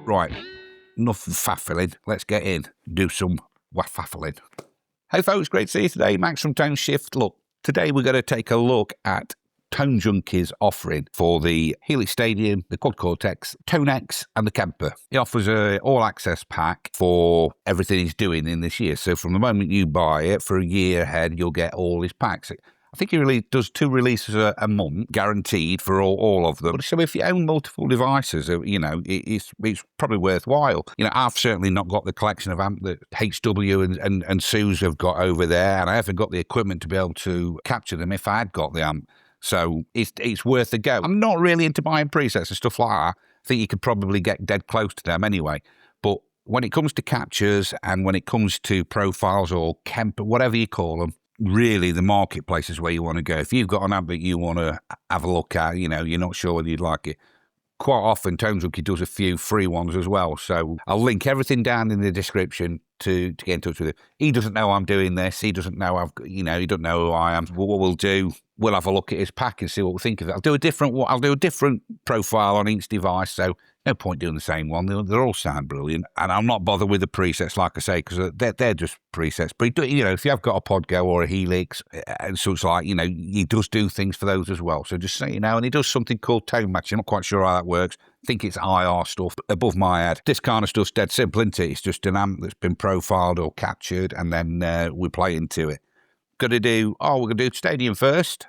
Right, enough faffling. Let's get in, do some waffling. Hey folks, great to see you today. Max from Tone Shift. Look, today we're going to take a look at Tone Junkie's offering for the Helix Stadium, the Quad Cortex, Tonex and the Kemper. He offers a all-access pack for everything he's doing in this year. So from the moment you buy it, for a year ahead, you'll get all his packs. I think he really does 2 releases a month, guaranteed for all of them. So if you own multiple devices, you know, it's probably worthwhile. You know, I've certainly not got the collection of amp that HW and Suze have got over there, and I haven't got the equipment to be able to capture them if I had got the amp. So it's worth a go. I'm not really into buying presets and stuff like that. I think you could probably get dead close to them anyway. But when it comes to captures and when it comes to profiles or Kemper, whatever you call them, really the marketplace is where you want to go. If you've got an amp that you want to have a look at, you know, you're not sure whether you'd like it, quite often Tone Junkie does a few free ones as well. So I'll link everything down in the description to get in touch with him. He doesn't know I'm doing this. He doesn't know he doesn't know who I am. What we'll do, we'll have a look at his pack and see what we think of it. I'll do a different profile on each device. So no point doing the same one. They're all sound brilliant. And I'm not bothered with the presets, like I say, because they're just presets. But, you know, if you have got a Podgo or a Helix and such like, you know, he does do things for those as well. So just so you know, and he does something called tone matching. I'm not quite sure how that works. I think it's IR stuff above my head. This kind of stuff's dead simple, isn't it? It's just an amp that's been profiled or captured, and then we play into it. We're going to do Stadium first.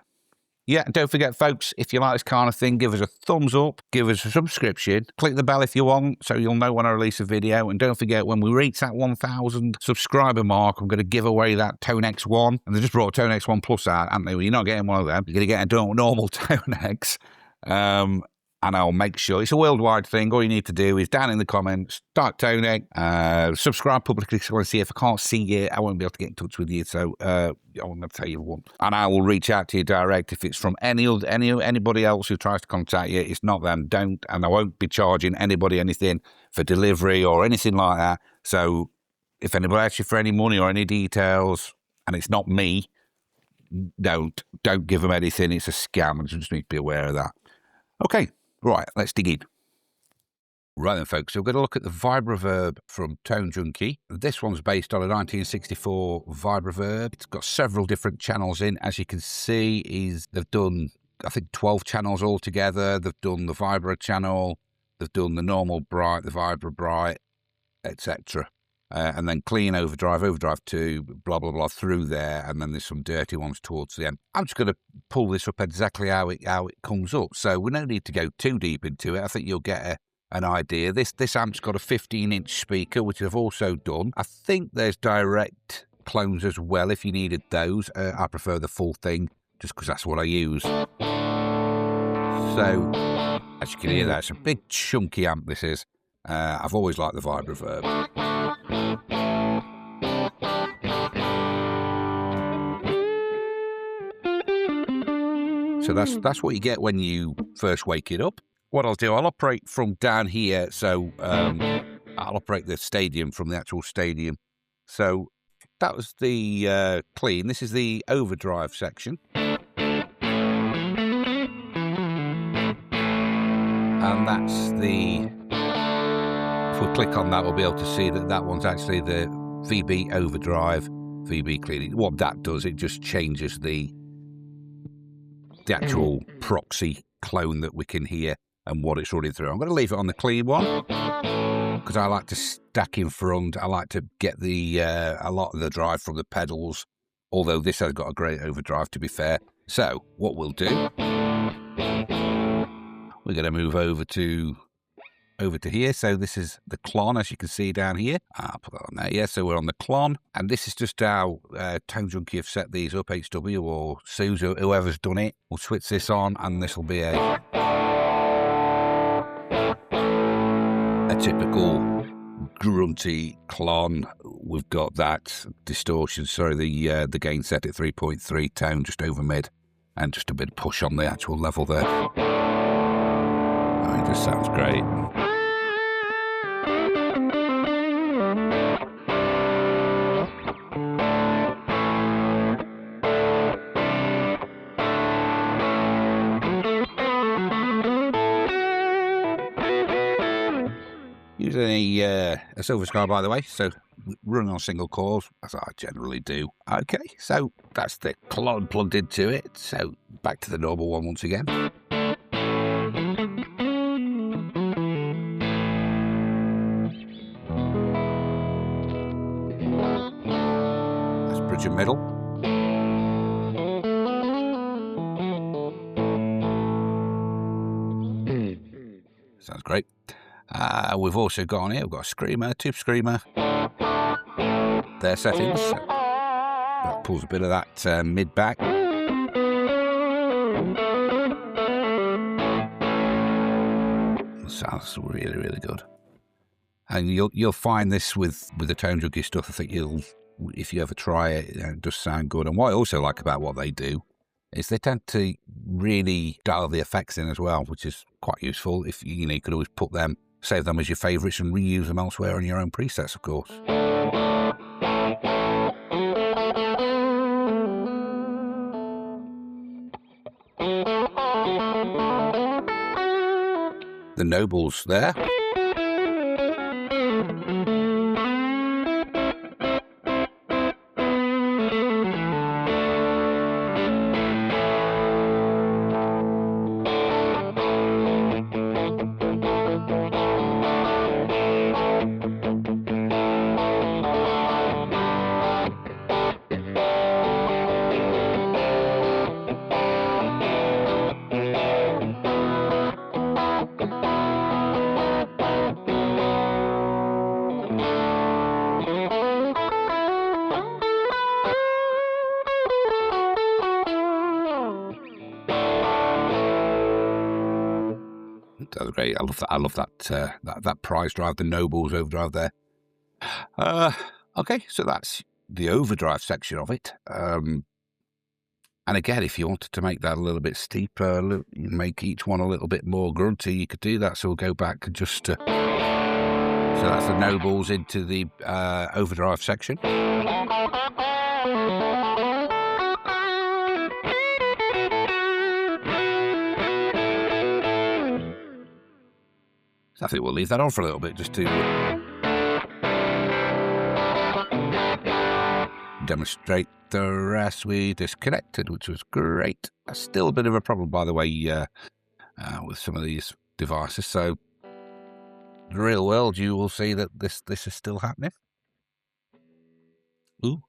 Yeah, and don't forget, folks, if you like this kind of thing, give us a thumbs up, give us a subscription, click the bell if you want, so you'll know when I release a video. And don't forget, when we reach that 1,000 subscriber mark, I'm going to give away that Tonex 1. And they just brought Tonex 1 Plus out, haven't they? Well, you're not getting one of them. You're going to get a normal Tonex. And I'll make sure it's a worldwide thing. All you need to do is down in the comments, start Tonex, subscribe publicly so I see. If I can't see you, I won't be able to get in touch with you. So I want to tell you one, and I will reach out to you direct. If it's from anybody else who tries to contact you, it's not them. Don't, and I won't be charging anybody anything for delivery or anything like that. So if anybody asks you for any money or any details, and it's not me, don't give them anything. It's a scam, and you just need to be aware of that. Okay. Right, let's dig in. Right then, folks, so we're going to look at the Vibroverb from Tone Junkie. This one's based on a 1964 Vibroverb. It's got several different channels in. As you can see, they've done, I think, 12 channels altogether. They've done the Vibro channel, they've done the normal bright, the Vibro bright, etc. And then clean overdrive 2, blah, blah, blah, through there. And then there's some dirty ones towards the end. I'm just going to pull this up exactly how it comes up. So we don't need to go too deep into it. I think you'll get an idea. This amp's got a 15-inch speaker, which I've also done. I think there's direct clones as well if you needed those. I prefer the full thing just because that's what I use. So, as you can hear, that's a big chunky amp this is. I've always liked the Vibroverb. So that's what you get when you first wake it up. What I'll do, I'll operate from down here. So I'll operate the stadium from the actual stadium. So that was the clean. This is the overdrive section. And that's the... If we click on that, we'll be able to see that one's actually the VB overdrive, VB cleaning. What that does, it just changes the actual proxy clone that we can hear and what it's running through. I'm going to leave it on the clean one because I like to stack in front. I like to get the a lot of the drive from the pedals, although this has got a great overdrive, to be fair. So what we'll do, we're going to move over to here. So this is the clon, as you can see down here. I'll put that on there. Yeah, so we're on the clon, and this is just how Tone Junkie have set these up. HW or Suze, whoever's done it, will switch this on, and this will be a typical grunty clon. We've got that distortion, sorry, the gain set at 3.3 tone, just over mid, and just a bit of push on the actual level there. It just sounds great. Using a Silver Sky, by the way, so running on single coils, as I generally do. Okay, so that's the clon plugged into it. So back to the normal one once again. That's bridge and middle. Sounds great. We've also got on here, we've got a screamer, tube screamer. Their settings. So that pulls a bit of that mid back. Sounds really, really good. And you'll find this with the Tone Junkie stuff. I think if you ever try it, it does sound good. And what I also like about what they do is they tend to really dial the effects in as well, which is quite useful. If you could always put them, save them as your favourites, and reuse them elsewhere in your own presets, of course. The Nobles there. That was great. I love that prize drive, the Nobles overdrive there. Okay, so that's the overdrive section of it. And again, if you wanted to make that a little bit steeper, make each one a little bit more grunty, you could do that. So we'll go back and just so that's the Nobles into the overdrive section. So I think we'll leave that on for a little bit just to demonstrate the rest. We disconnected, which was great. That's still a bit of a problem, by the way, with some of these devices. So in the real world, you will see that this is still happening. Ooh.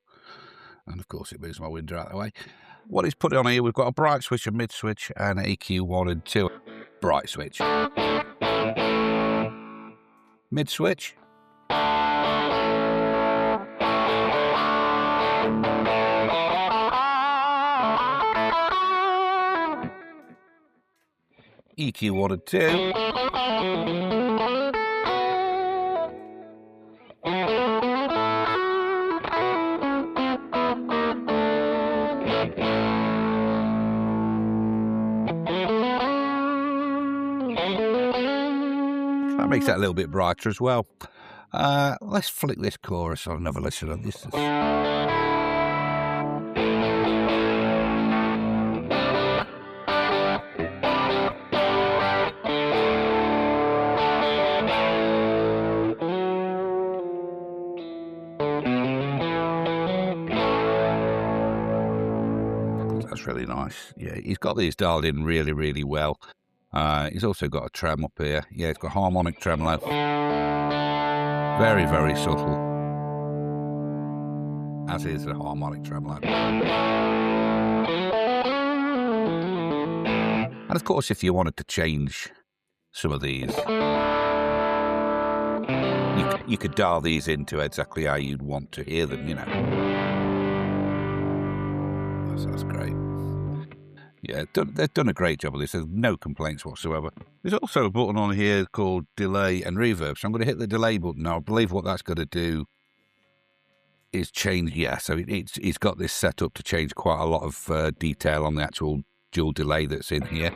And of course, it moves my window out of the way. What is put on here, we've got a bright switch, a mid switch, and EQ 1 and 2. Bright switch. Mid switch. EQ 1 and 2. That makes that a little bit brighter as well. Let's flick this chorus on another listen on this. That's really nice. Yeah, he's got these dialed in really, really well. He's also got a trem up here. Yeah, it's got harmonic tremolo. Very, very subtle. As is the harmonic tremolo. And of course, if you wanted to change some of these, you could dial these into exactly how you'd want to hear them, you know. That's great. Yeah, they've done a great job of this. There's no complaints whatsoever. There's also a button on here called delay and reverb. So I'm going to hit the delay button now. I believe what that's going to do is change. Yeah, so it's got this set up to change quite a lot of detail on the actual dual delay that's in here.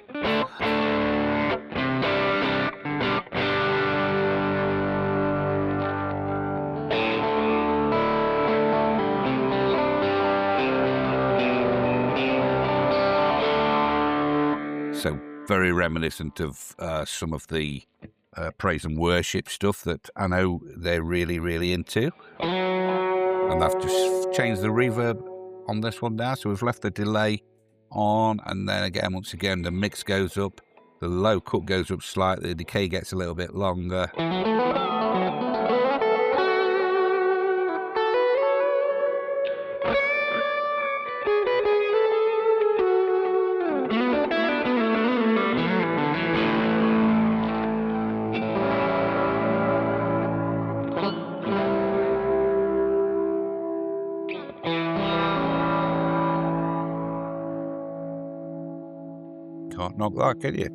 So very reminiscent of some of the praise and worship stuff that I know they're really, really into. And I've just changed the reverb on this one now. So we've left the delay on, and then again, once again, the mix goes up, the low cut goes up slightly, the decay gets a little bit longer. Can't knock that, can you?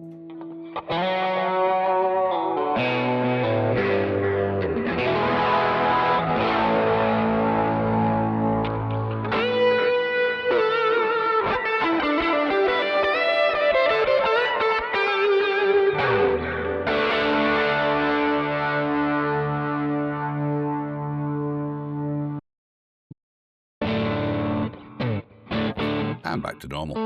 And back to normal.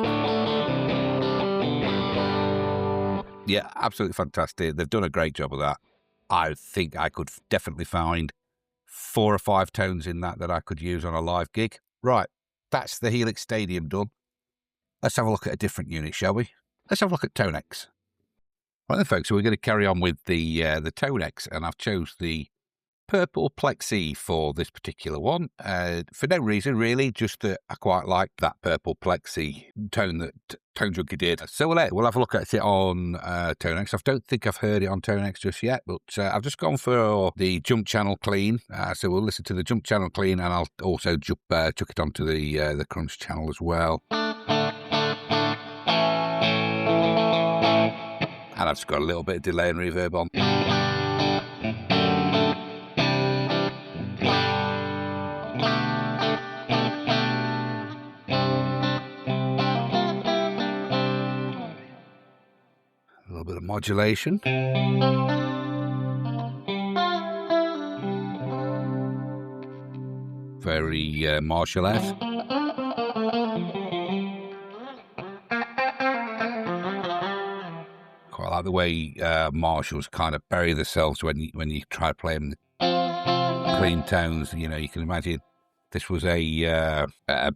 Yeah, absolutely fantastic. They've done a great job of that. I think I could definitely find 4 or 5 tones in that I could use on a live gig. Right, that's the Helix Stadium done. Let's have a look at a different unit, shall we? Let's have a look at Tonex. Right then, folks, so we're going to carry on with the Tonex, and I've chose the purple Plexi for this particular one, for no reason really, just that I quite like that purple Plexi tone that Tone Junkie did. So we'll have a look at it on Tonex. I don't think I've heard it on Tonex just yet, but I've just gone for the jump channel clean. So we'll listen to the jump channel clean, and I'll also chuck it onto the crunch channel as well. And I've just got a little bit of delay and reverb on. A little bit of modulation. Very Marshall-esque. Quite like the way Marshalls kind of bury themselves when you try playing clean tones. You know, you can imagine this was a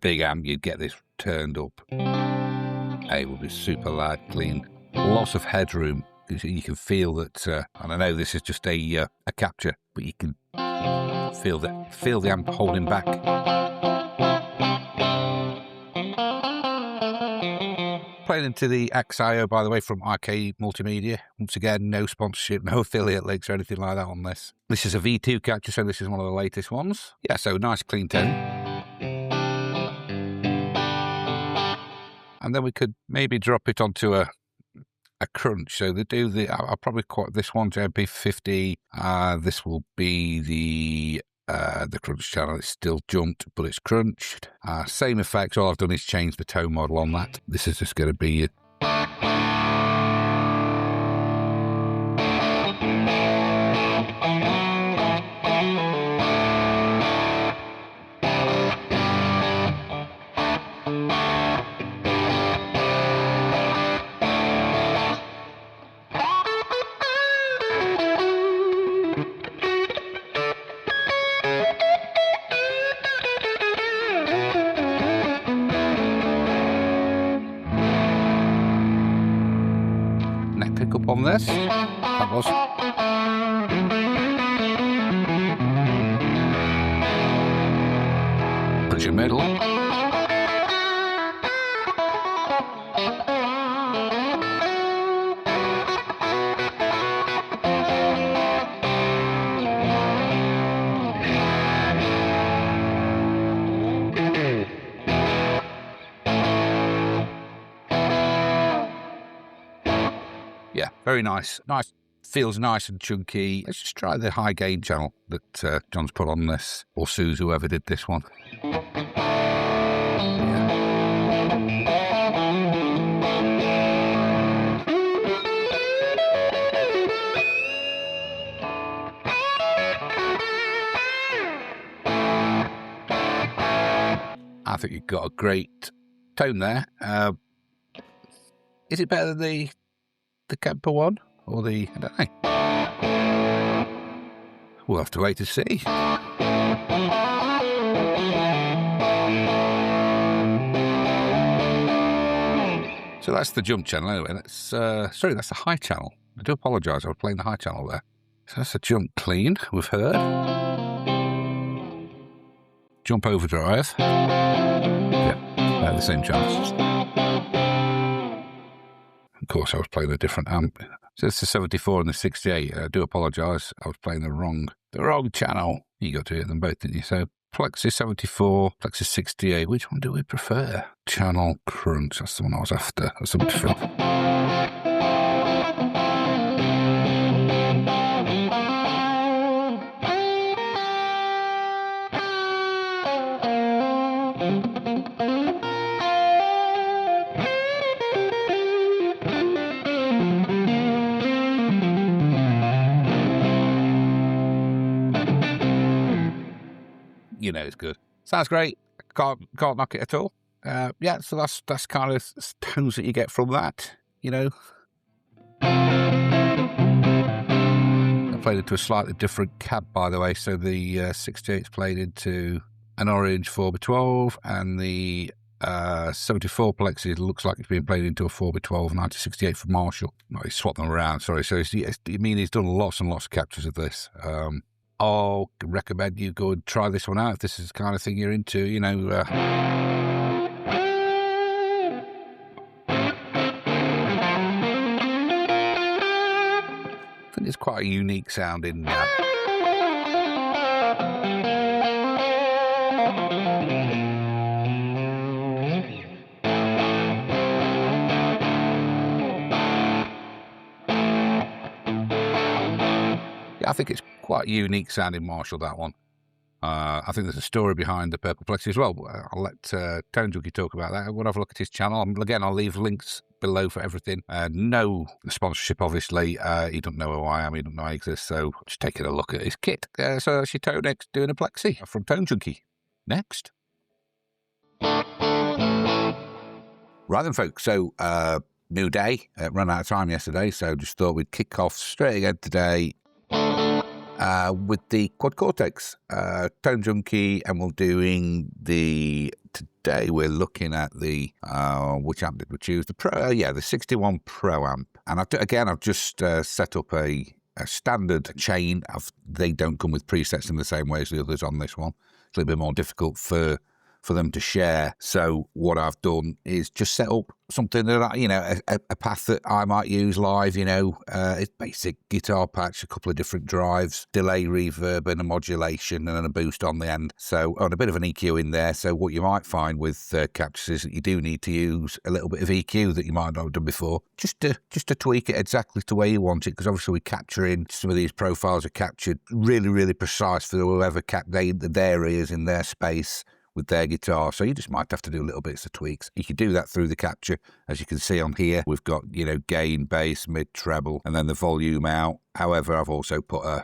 big amp, you'd get this turned up. It would be super loud, clean. Lots of headroom. You can feel that, and I know this is just a capture, but you can feel the amp holding back. Playing into the XIO, by the way, from RK Multimedia. Once again, no sponsorship, no affiliate links or anything like that on this. This is a V2 capture, so this is one of the latest ones. Yeah, so nice clean tone. And then we could maybe drop it onto a crunch. So they do I'll probably quote this one to MP50. This will be the crunch channel. It's still jumped, but it's crunched. Same effects. All I've done is change the tone model on that. This is just going to be on this. That was. Push your middle. Yeah, very nice. Nice. Feels nice and chunky. Let's just try the high gain channel that John's put on this, or Suze, whoever did this one. I think you've got a great tone there. Is it better than the Kemper one? Or the, I don't know. We'll have to wait to see. So that's the jump channel anyway. That's, sorry, that's the high channel. I do apologise, I was playing the high channel there. So that's the jump clean, we've heard. Jump overdrive. Yeah, they're the same channels. Of course, I was playing a different amp. So it's the 74 and the 68. I do apologise. I was playing the wrong channel. You got to hear them both, didn't you? So Plexi 74, Plexi 68. Which one do we prefer? Channel Crunch. That's the one I was after. That's something to fill. You know it's good. Sounds great. Can't knock it at all. Yeah, so that's kind of tones that you get from that, you know. I played it to a slightly different cab, by the way. So the 68's played into an orange 4x12, and the 74 Plexi looks like it's been played into a 4x12 1968 from Marshall. No, he swapped them around. Sorry. So I mean, he's done lots and lots of captures of this. I'll recommend you go and try this one out if this is the kind of thing you're into, you know. I think it's quite a unique sound in that. I think it's quite a unique sounding Marshall, that one. I think there's a story behind the Purple Plexi as well. I'll let Tone Junkie talk about that. We'll have a look at his channel. Again, I'll leave links below for everything. No sponsorship, obviously. He doesn't know who I am. He doesn't know I exist. So just taking a look at his kit. So that's your Tonex doing a Plexi from Tone Junkie. Next. Right then, folks. So new day. Ran out of time yesterday. So just thought we'd kick off straight again today. With the Quad Cortex, Tone Junkie, and we're doing today we're looking at the, which amp did we choose? The Pro, the 61 Pro amp. And I've just set up a standard chain. They don't come with presets in the same way as the others on this one. It's a little bit more difficult for them to share. So what I've done is just set up something that, a path that I might use live, it's basic guitar patch, a couple of different drives, delay, reverb, and a modulation, and then a boost on the end. So, and a bit of an EQ in there. So what you might find with captures is that you do need to use a little bit of EQ that you might not have done before, just to tweak it exactly to where you want it, because obviously we're capturing, some of these profiles are captured really, really precise for whoever their ears in their space with their guitar. So you just might have to do little bits of tweaks. You can do that through the capture. As you can see on here, we've got, gain, bass, mid, treble, and then the volume out. However, I've also put a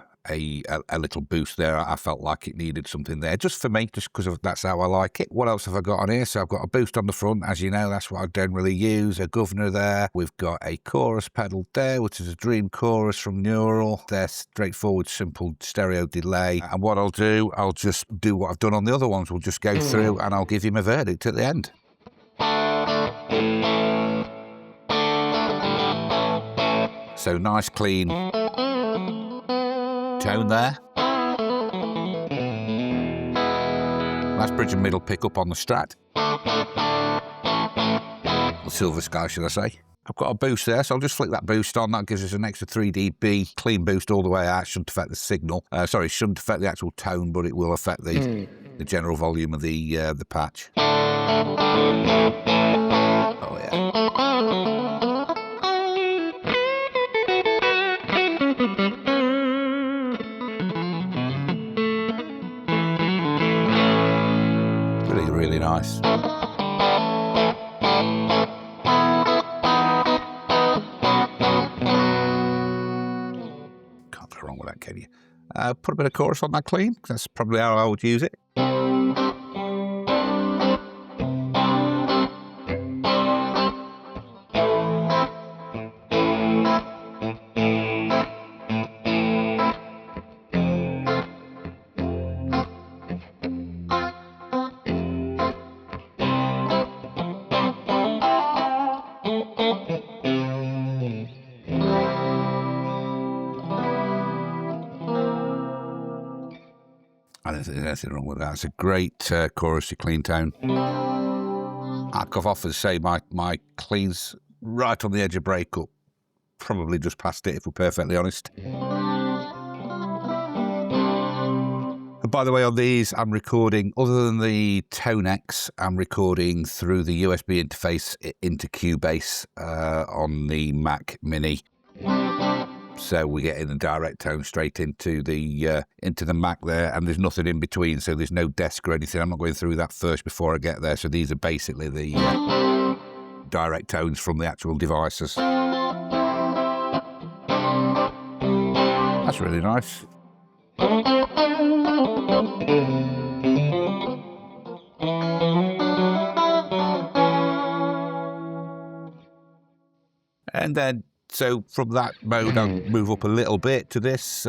little boost there. I felt like it needed something there, just for me, just because that's how I like it. What else have I got on here? So I've got a boost on the front, as you know, that's what I generally use. A governor there. We've got a chorus pedal there, which is a Dream Chorus from Neural. They're straightforward, simple stereo delay. And what I'll do, I'll just do what I've done on the other ones. We'll just go through and I'll give you my verdict at the end. So nice clean tone there. Nice bridge and middle pickup on the Strat. The Silver Sky, should I say. I've got a boost there, so I'll just flick that boost on. That gives us an extra 3 dB, clean boost all the way out. Shouldn't affect the signal. Sorry, shouldn't affect the actual tone, but it will affect the general volume of the patch. Oh yeah. Really, really nice. Wrong with that, can you? Put a bit of chorus on that clean, because that's probably how I would use it. I don't think there's anything wrong with that. It's a great chorusy clean tone. I could often say my clean's right on the edge of breakup. Probably just past it, if we're perfectly honest. And by the way, on these, I'm recording, other than the Tonex, I'm recording through the USB interface into Cubase on the Mac Mini. So we're getting the direct tone straight into the Mac there, and there's nothing in between, so there's no desk or anything. I'm not going through that first before I get there. So these are basically the direct tones from the actual devices. That's really nice. And then, so from that mode, I'll move up a little bit to this.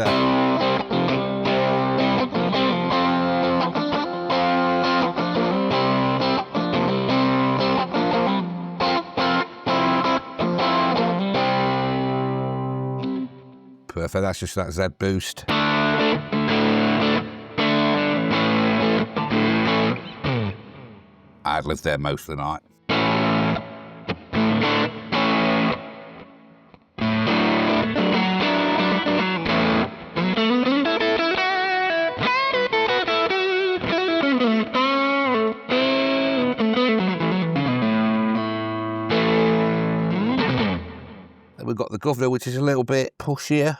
Perfect, that's just that Z boost. I'd lived there most of the night. We've got the governor, which is a little bit pushier.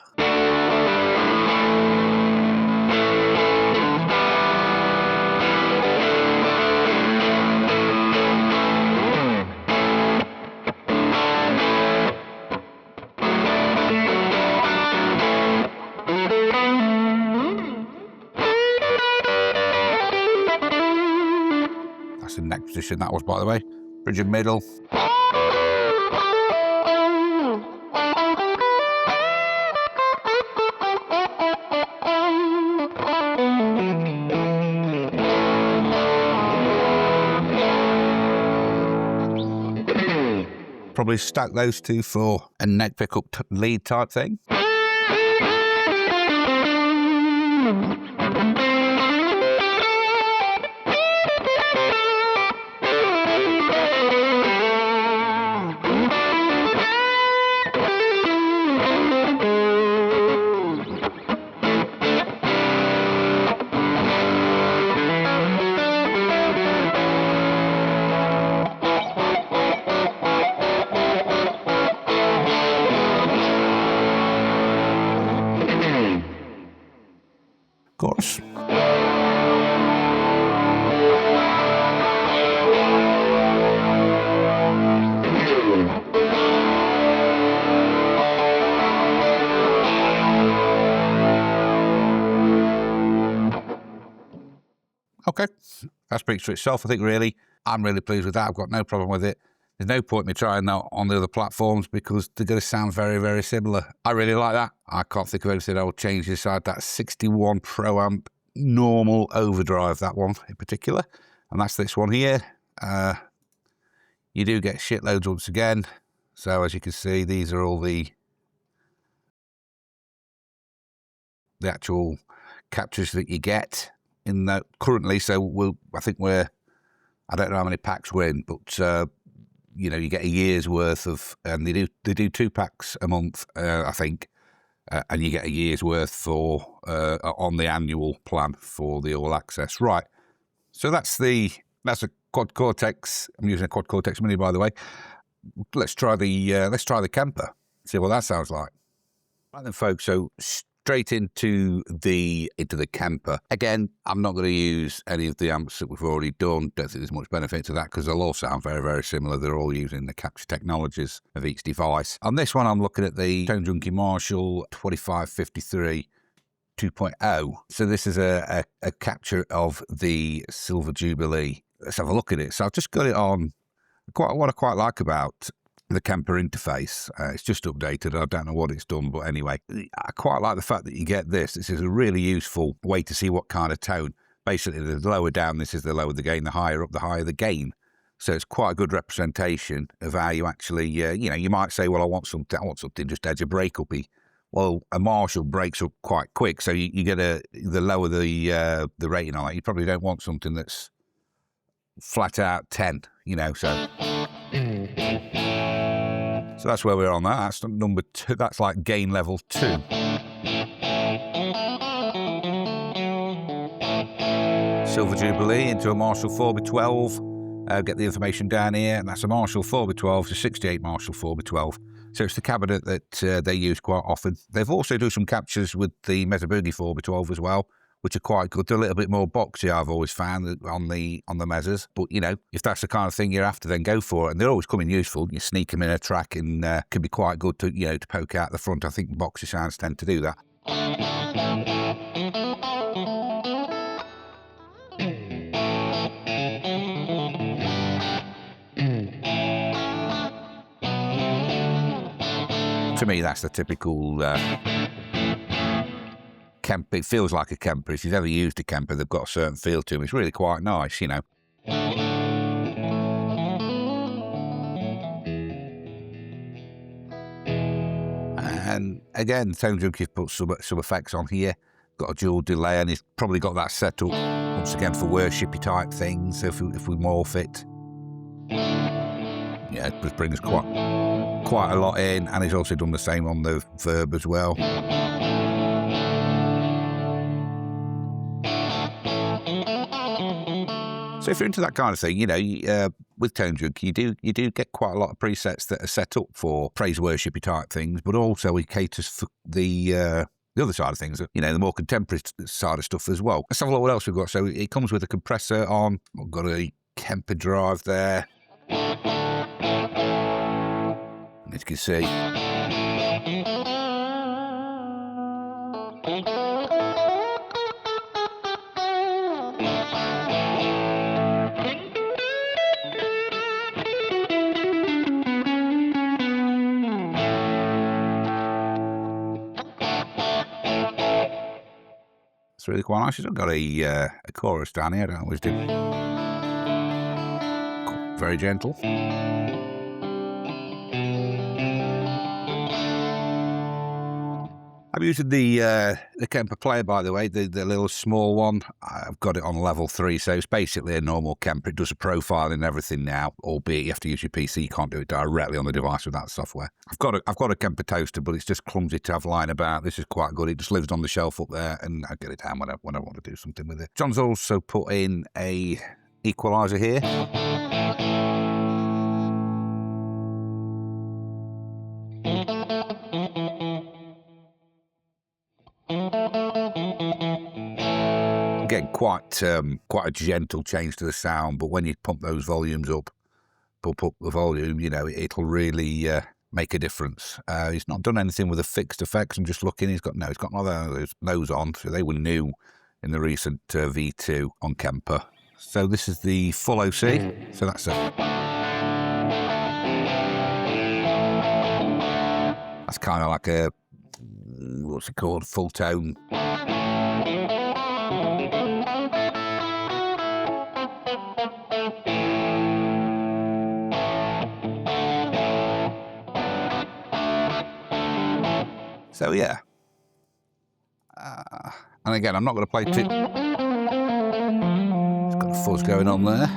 That's the neck position, that was, by the way. Bridge and middle. Probably stack those two for a neck pickup lead type thing. Chorus. Okay, that speaks for itself, I think, really. I'm really pleased with that. I've got no problem with it. There's no point in me trying that on the other platforms because they're going to sound very, very similar. I really like that. I can't think of anything I would change inside that 61 Pro Amp normal overdrive, that one in particular. And that's this one here. You do get shitloads once again. So as you can see, these are all the the actual captures that you get in that currently. So I don't know how many packs we're in, but you know, you get a year's worth of, and they do 2 packs a month, I think, and you get a year's worth for on the annual plan for the all access. Right. So that's a Quad Cortex. I'm using a Quad Cortex Mini, by the way. Let's try the Kemper. See what that sounds like. Right then, folks. So straight into the Kemper. Again, I'm not going to use any of the amps that we've already done. Don't think there's much benefit to that because they'll all sound very, very similar. They're all using the capture technologies of each device. On this one, I'm looking at the Tone Junkie Marshall 2553 2.0. So this is a capture of the Silver Jubilee. Let's have a look at it. So I've just got it on. What I quite like about the Kemper interface, it's just updated. I don't know what it's done, but anyway, I quite like the fact that you get this. This is a really useful way to see what kind of tone. Basically, the lower down, this is the lower the gain, the higher up, the higher the gain. So it's quite a good representation of how you actually, you know, you might say, well, I want something just edge a break-uppy. Well, a Marshall breaks up quite quick, so you get the lower the rating on it. You probably don't want something that's flat out 10, you know. So that's where we're on that. That's number 2. That's like gain level 2. Silver Jubilee into a Marshall 4x12. Get the information down here, and that's a Marshall 4x12 to 68 Marshall 4x12. So it's the cabinet that they use quite often. They've also done some captures with the Mesa Boogie 4x12 as well, which are quite good. They're a little bit more boxy, I've always found, on the Mesas. But, you know, if that's the kind of thing you're after, then go for it. And they're always coming useful. You sneak them in a track and can be quite good to, you know, to poke out the front. I think boxy sounds tend to do that. To me, that's the typical Kemper. It feels like a Kemper. If you've ever used a Kemper, they've got a certain feel to them. It's really quite nice, you know. And again, Tone Junkie's put some effects on here. Got a dual delay, and he's probably got that set up once again for worshipy type things. If we morph it, yeah, it just brings quite a lot in, and he's also done the same on the Verb as well. So if you're into that kind of thing, you know, with Tone Junkie, you do get quite a lot of presets that are set up for praise worshipy type things, but also he caters for the other side of things, you know, the more contemporary side of stuff as well. Let's have a look what else we've got. So it comes with a compressor on. We've got a Kemper drive there. As you can see. It's really quite nice. I've got a chorus down here. I don't always do. Very gentle. I'm using the Kemper player, by the way, the little small one. I've got it on level 3, so it's basically a normal Kemper. It does a profile and everything now, albeit you have to use your PC. You can't do it directly on the device with that software. I've got a Kemper toaster, but it's just clumsy to have lying about. This is quite good. It just lives on the shelf up there, and I get it down when I want to do something with it. John's also put in a equalizer here. Again, quite a gentle change to the sound, but when you pump those volumes up, pump up the volume, you know, it'll really make a difference. He's not done anything with the fixed effects. I'm just looking. He's got none of those on, so they were new in the recent V2 on Kemper. So this is the full OC. So that's kind of like a, what's it called, full tone. So yeah, And again, I'm not going to play too... It's got a fuzz going on there.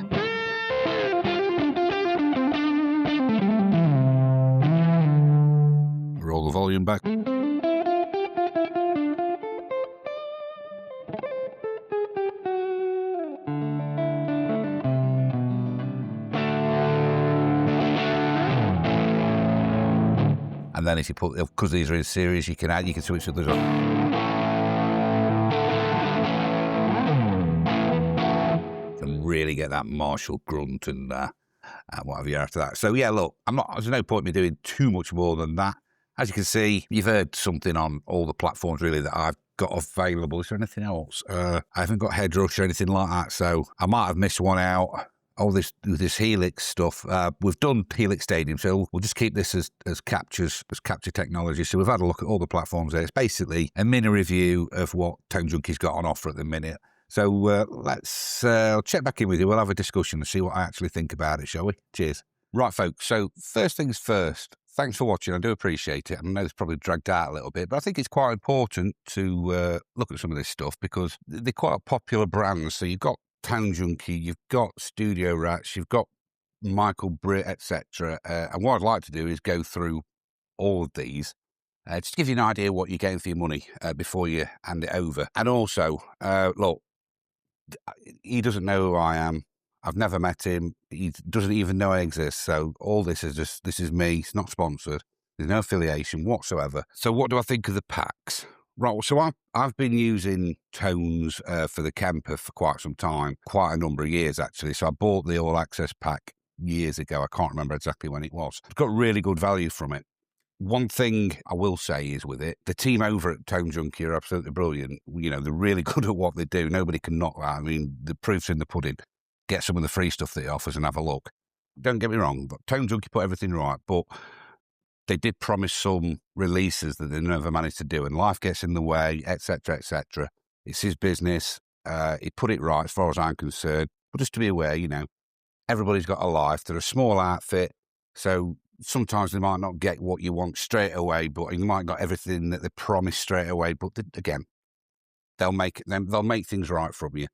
Roll the volume back. And then if you put, because these are in series, you can switch others on. And really get that Marshall grunt and whatever you after that. So yeah, look, there's no point in me doing too much more than that. As you can see, you've heard something on all the platforms really that I've got available. Is there anything else? I haven't got head rush or anything like that, so I might have missed one out. All this Helix stuff. We've done Helix Stadium, so we'll just keep this as capture technology. So we've had a look at all the platforms there. It's basically a mini review of what Tone Junkie's got on offer at the minute. So let's I'll check back in with you. We'll have a discussion and see what I actually think about it, shall we? Cheers. Right, folks. So first things first. Thanks for watching. I do appreciate it. I know it's probably dragged out a little bit, but I think it's quite important to look at some of this stuff because they're quite popular brands. So you've got Tone Junkie, you've got Studio Rats, you've got Michael Britt, etc. And what I'd like to do is go through all of these, just to give you an idea what you're getting for your money before you hand it over. And also, look, he doesn't know who I am. I've never met him. He doesn't even know I exist. So all this is me. It's not sponsored. There's no affiliation whatsoever. So what do I think of the packs? Right, so I've been using tones for the Kemper for quite some time, quite a number of years actually. So I bought the All Access pack years ago. I can't remember exactly when it was. I've got really good value from it. One thing I will say is with it, the team over at Tone Junkie are absolutely brilliant. You know, they're really good at what they do. Nobody can knock that. I mean, the proof's in the pudding. Get some of the free stuff that he offers and have a look. Don't get me wrong, but Tone Junkie put everything right, but they did promise some releases that they never managed to do, and life gets in the way, etc., etc. It's his business. He put it right as far as I'm concerned. But just to be aware, you know, everybody's got a life. They're a small outfit, so sometimes they might not get what you want straight away, but you might got everything that they promised straight away. But again, they'll make things right for you.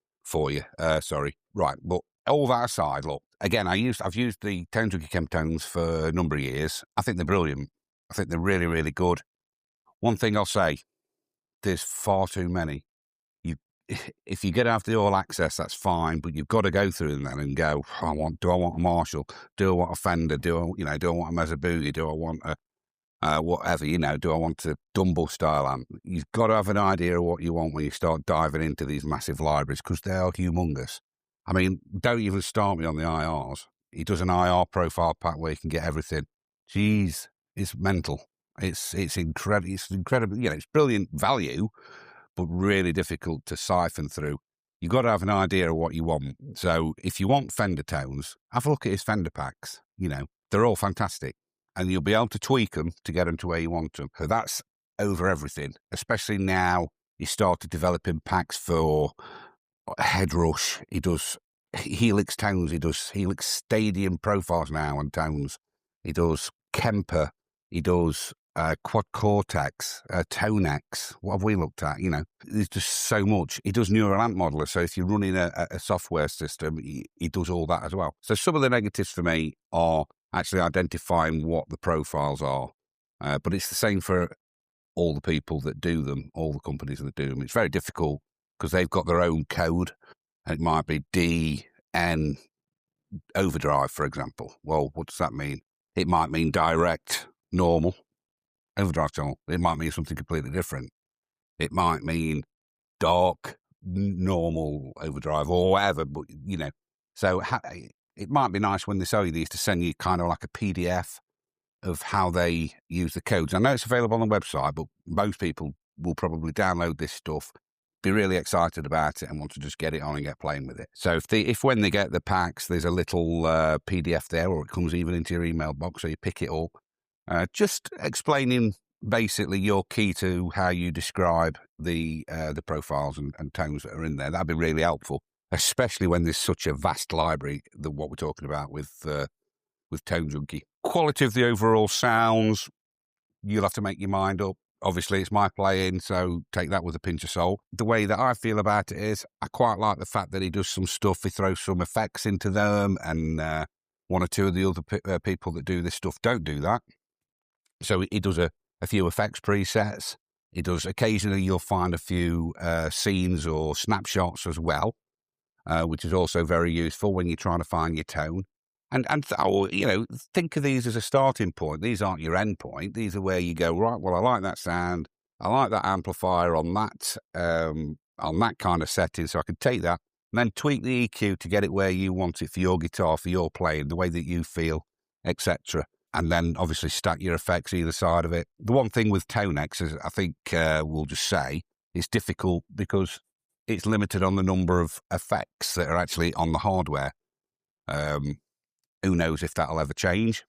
Right. But all that aside, look, again, I've used the Tone Junkie Chemtones for a number of years. I think they're brilliant. I think they're really, really good. One thing I'll say, there's far too many. If you get after the All Access, that's fine, but you've got to go through them then and go, do I want a Marshall? Do I want a Fender? Do I want a Mazzaboogie? Do I want a whatever, do I want a Dumble-style amp? You've got to have an idea of what you want when you start diving into these massive libraries, because they are humongous. I mean, don't even start me on the IRs. He does an IR profile pack where you can get everything. Jeez, it's mental. It's incredible. It's incredible. It's brilliant value, but really difficult to siphon through. You've got to have an idea of what you want. So if you want Fender tones, have a look at his Fender packs. They're all fantastic. And you'll be able to tweak them to get them to where you want them. So that's over everything, especially now you started developing packs for head rush. He does Helix tones. He does Helix Stadium profiles now and tones. He does Kemper. He does Quad Cortex, Tonex. What have we looked at? There's just so much. He does neural amp modeler. So if you're running a software system, he does all that as well. So some of the negatives for me are actually identifying what the profiles are. But it's the same for all the people that do them, all the companies that do them. It's very difficult because they've got their own code. And it might be DN overdrive, for example. Well, what does that mean? It might mean direct, normal, overdrive channel. It might mean something completely different. It might mean dark, normal overdrive or whatever, but, So it might be nice when they sell you these to send you kind of like a PDF of how they use the codes. I know it's available on the website, but most people will probably download this stuff, be really excited about it and want to just get it on and get playing with it. So if when they get the packs, there's a little PDF there, or it comes even into your email box, so you pick it up, just explaining basically your key to how you describe the profiles and tones that are in there. That'd be really helpful, especially when there's such a vast library that what we're talking about with Tone Junkie. Quality of the overall sounds, you'll have to make your mind up. Obviously, it's my playing, so take that with a pinch of salt. The way that I feel about it is I quite like the fact that he does some stuff, he throws some effects into them, and one or two of the other people that do this stuff don't do that. So he does a few effects presets. He does, occasionally you'll find a few scenes or snapshots as well, which is also very useful when you're trying to find your tone. And you know, think of these as a starting point. These aren't your end point. These are where you go, right, well, I like that sound. I like that amplifier on that kind of setting, so I can take that and then tweak the EQ to get it where you want it for your guitar, for your playing, the way that you feel, etc. And then obviously stack your effects either side of it. The one thing with Tonex is, I think we'll just say, it's difficult because it's limited on the number of effects that are actually on the hardware. Who knows if that'll ever change?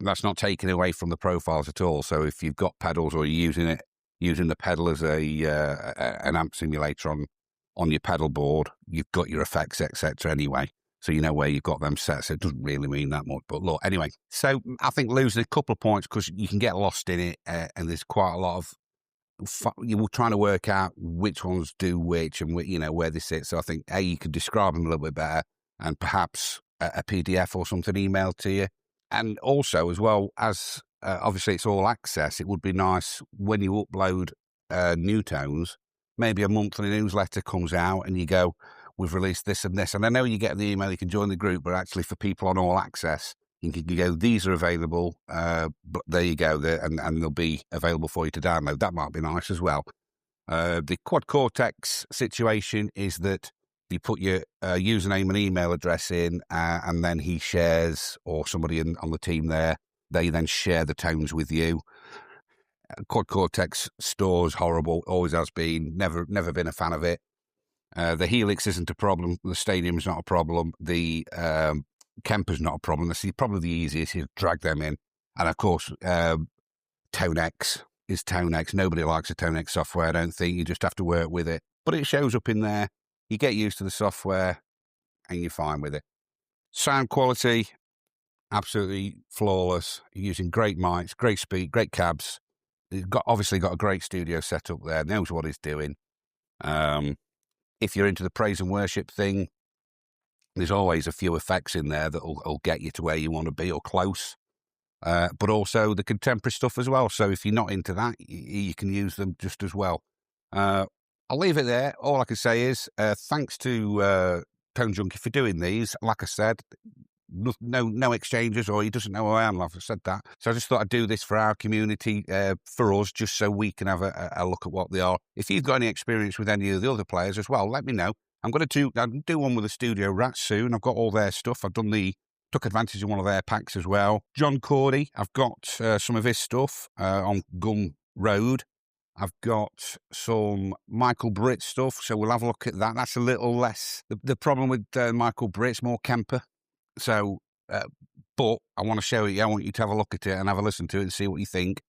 That's not taken away from the profiles at all. So if you've got pedals or you're using the pedal as an amp simulator on your pedal board, you've got your effects, etc. anyway. So you know where you've got them set. So it doesn't really mean that much. But look, anyway. So I think losing a couple of points because you can get lost in it, and there's quite a lot of you're trying to work out which ones do which and where they sit. So I think you could describe them a little bit better, and perhaps a PDF or something emailed to you. And also, as well as obviously it's all access, it would be nice when you upload new tones, maybe a monthly newsletter comes out and you go, we've released this and this. And I know you get the email, you can join the group, but actually for people on all access, you can go, these are available, but there you go, and they'll be available for you to download. That might be nice as well. The Quad Cortex situation is that you put your username and email address in, and then he shares, or somebody on the team there, they then share the tones with you. Quad Cortex store's horrible, always has been, never been a fan of it. The Helix isn't a problem, the Stadium's not a problem, the Kemper's not a problem. That's probably the easiest, you drag them in. And of course, Tonex is Tonex. Nobody likes a Tonex software, I don't think. You just have to work with it. But it shows up in there. You get used to the software and you're fine with it. Sound quality, absolutely flawless. You're using great mics, great speed, great cabs. He's obviously got a great studio set up there, knows what he's doing. If you're into the praise and worship thing, there's always a few effects in there that will get you to where you want to be or close. But also the contemporary stuff as well. So if you're not into that, you can use them just as well. I'll leave it there. All I can say is thanks to Tone Junkie for doing these. Like I said, no exchanges, or he doesn't know who I am, like I said that. So I just thought I'd do this for our community, for us, just so we can have a look at what they are. If you've got any experience with any of the other players as well, let me know. I'll do one with the Studio Rats soon. I've got all their stuff. Took advantage of one of their packs as well. John Cordy, I've got some of his stuff on Gun Road. I've got some Michael Britt stuff, so we'll have a look at that. That's a little less. The problem with Michael Britt's more Kemper. So, but I want to show you. I want you to have a look at it and have a listen to it and see what you think.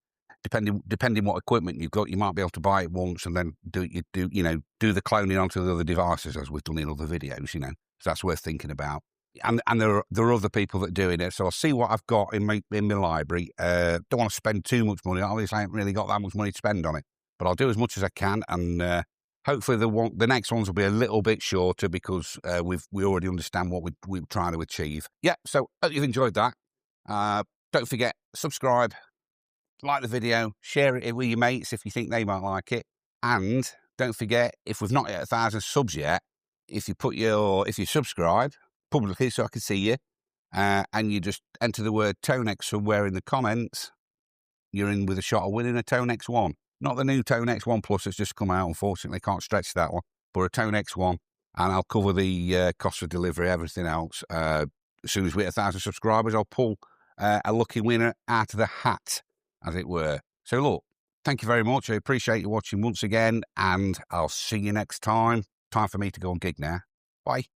Depending what equipment you've got, you might be able to buy it once and then do the cloning onto the other devices, as we've done in other videos. So that's worth thinking about. And there are other people that are doing it. So I'll see what I've got in my library. Don't want to spend too much money. Obviously, I haven't really got that much money to spend on it, but I'll do as much as I can. And hopefully the next ones will be a little bit shorter because we already understand what we're trying to achieve. Yeah, so hope you've enjoyed that. Don't forget, subscribe, like the video, share it with your mates if you think they might like it. And don't forget, if we've not hit 1,000 subs yet, if you subscribe publicly so I can see you, and you just enter the word Tonex somewhere in the comments, you're in with a shot of winning a Tonex 1. Not the new Tonex 1 Plus that's just come out, unfortunately, can't stretch that one, but a Tonex 1, and I'll cover the cost of delivery, everything else. As soon as we hit 1,000 subscribers, I'll pull a lucky winner out of the hat, as it were. So look, thank you very much. I appreciate you watching once again, and I'll see you next time. Time for me to go and gig now. Bye.